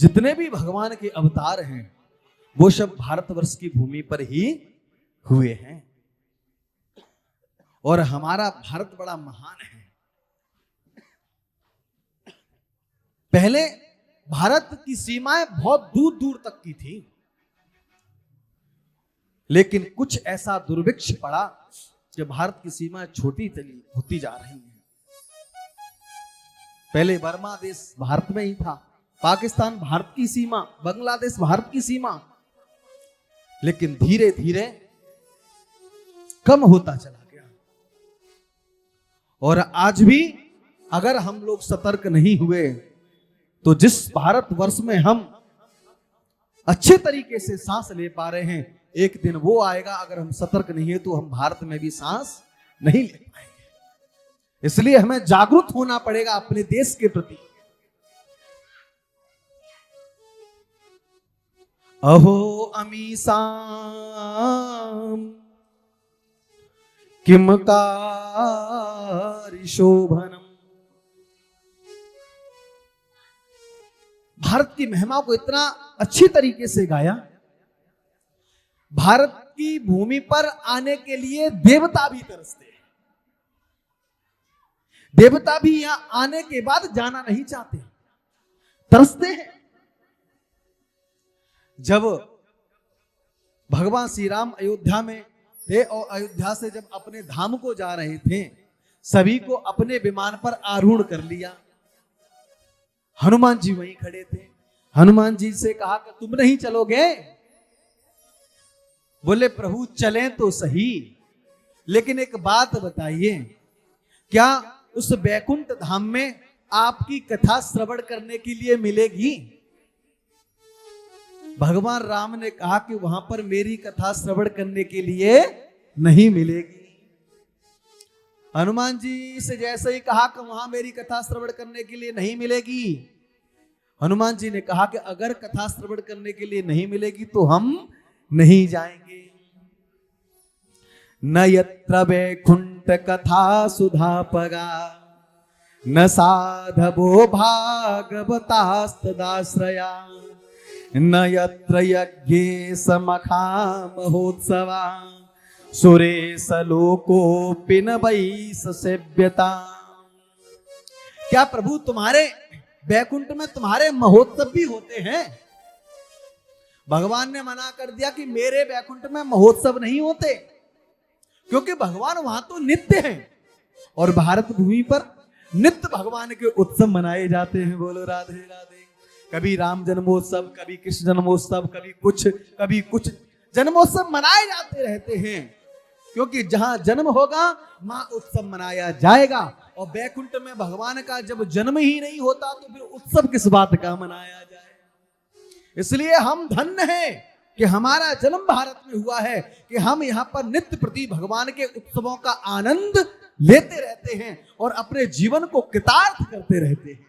जितने भी भगवान के अवतार हैं वो सब भारतवर्ष की भूमि पर ही हुए हैं। और हमारा भारत बड़ा महान है। पहले भारत की सीमाएं बहुत दूर दूर तक की थी, लेकिन कुछ ऐसा दुर्भिक्ष पड़ा कि भारत की सीमाएं छोटी चली होती जा रही हैं। पहले बर्मा देश भारत में ही था, पाकिस्तान भारत की सीमा, बांग्लादेश भारत की सीमा, लेकिन धीरे धीरे कम होता चला गया। और आज भी अगर हम लोग सतर्क नहीं हुए तो जिस भारतवर्ष में हम अच्छे तरीके से सांस ले पा रहे हैं, एक दिन वो आएगा, अगर हम सतर्क नहीं है तो हम भारत में भी सांस नहीं ले पाएंगे। इसलिए हमें जागरूक होना पड़ेगा अपने देश के प्रति। अहो अमीसाम किम कारी शोभनम। भारत की महिमा को इतना अच्छी तरीके से गाया। भारत की भूमि पर आने के लिए देवता भी तरसते हैं। देवता भी यहां आने के बाद जाना नहीं चाहते, तरसते हैं। जब भगवान श्री राम अयोध्या में थे और अयोध्या से जब अपने धाम को जा रहे थे, सभी को अपने विमान पर आरूढ़ कर लिया। हनुमान जी वहीं खड़े थे। हनुमान जी से कहा कि तुम नहीं चलोगे? बोले प्रभु चलें तो सही, लेकिन एक बात बताइए, क्या उस बैकुंठ धाम में आपकी कथा श्रवण करने के लिए मिलेगी? भगवान राम ने कहा कि वहां पर मेरी कथा श्रवण करने के लिए नहीं मिलेगी। हनुमान जी से जैसे ही कहा कि वहां मेरी कथा श्रवण करने के लिए नहीं मिलेगी, हनुमान जी ने कहा कि अगर कथा श्रवण करने के लिए नहीं मिलेगी तो हम नहीं जाएंगे। न यत्र वैकुंठ कथा सुधापगा न साधवो भागवतास्तदाश्रया न यत्र यज्ञे समखा महोत्सवा सुरेश लोकोपि न वैस सेव्यता। क्या प्रभु तुम्हारे वैकुंठ में तुम्हारे महोत्सव भी होते हैं? भगवान ने मना कर दिया कि मेरे वैकुंठ में महोत्सव नहीं होते, क्योंकि भगवान वहां तो नित्य हैं और भारत भूमि पर नित्य भगवान के उत्सव मनाए जाते हैं। बोलो राधे राधे। कभी राम जन्मोत्सव, कभी कृष्ण जन्मोत्सव, कभी कुछ जन्मोत्सव मनाए जाते रहते हैं, क्योंकि जहां जन्म होगा वहां उत्सव मनाया जाएगा। और वैकुंठ में भगवान का जब जन्म ही नहीं होता तो फिर उत्सव किस बात का मनाया जाए। इसलिए हम धन्य हैं कि हमारा जन्म भारत में हुआ है, कि हम यहाँ पर नित्य प्रति भगवान के उत्सवों का आनंद लेते रहते हैं और अपने जीवन को कृतार्थ करते रहते हैं।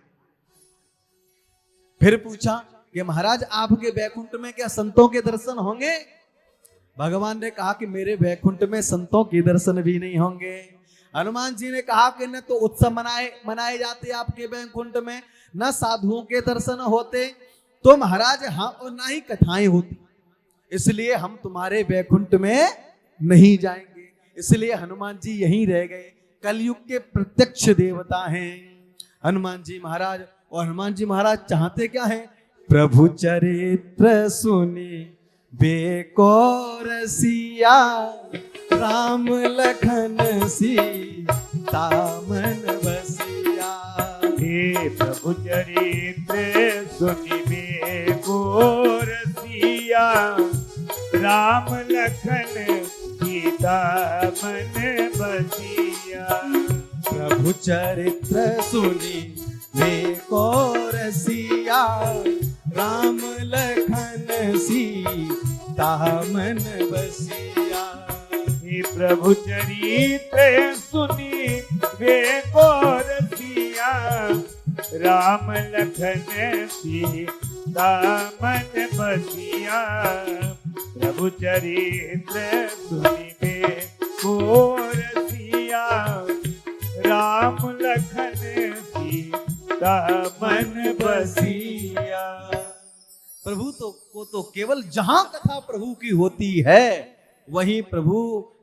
फिर पूछा कि महाराज आपके वैकुंठ में क्या संतों के दर्शन होंगे? भगवान ने कहा कि मेरे वैकुंठ में संतों के दर्शन भी नहीं होंगे। हनुमान जी ने कहा कि न तो उत्सव मनाए जाते आपके वैकुंठ में, न साधुओं के दर्शन होते, तो महाराज हाँ, और ना ही कथाएं होती, इसलिए हम तुम्हारे वैकुंठ में नहीं जाएंगे। इसलिए हनुमान जी यहीं रह गए। कलयुग के प्रत्यक्ष देवता हैं हनुमान जी महाराज। और हनुमान जी महाराज चाहते क्या है? प्रभु चरित्र सुनी बेको रसिया राम लखन सीता मन बसिया। हे प्रभु चरित्र सुनी बेको रसिया राम लखन सीता मन बसिया। प्रभु चरित्र सुनी बेको रसिया राम लखन सीता मन बसिया। हे प्रभु चरित्र सुनी बेको रसिया राम लखन सीता मन बसिया। प्रभु चरित्र सुनी बेको रसिया राम लखन सीता मन बसिया। प्रभु तो केवल जहां कथा प्रभु की होती है वहीं प्रभु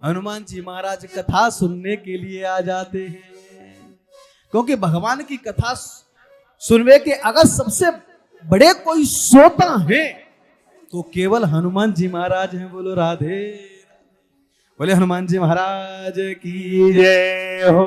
हनुमान जी महाराज कथा सुनने के लिए आ जाते हैं। क्योंकि भगवान की कथा सुनने के अगर सबसे बड़े कोई श्रोता है तो केवल हनुमान जी महाराज हैं। बोलो राधे, बोले हनुमान जी महाराज की जय हो।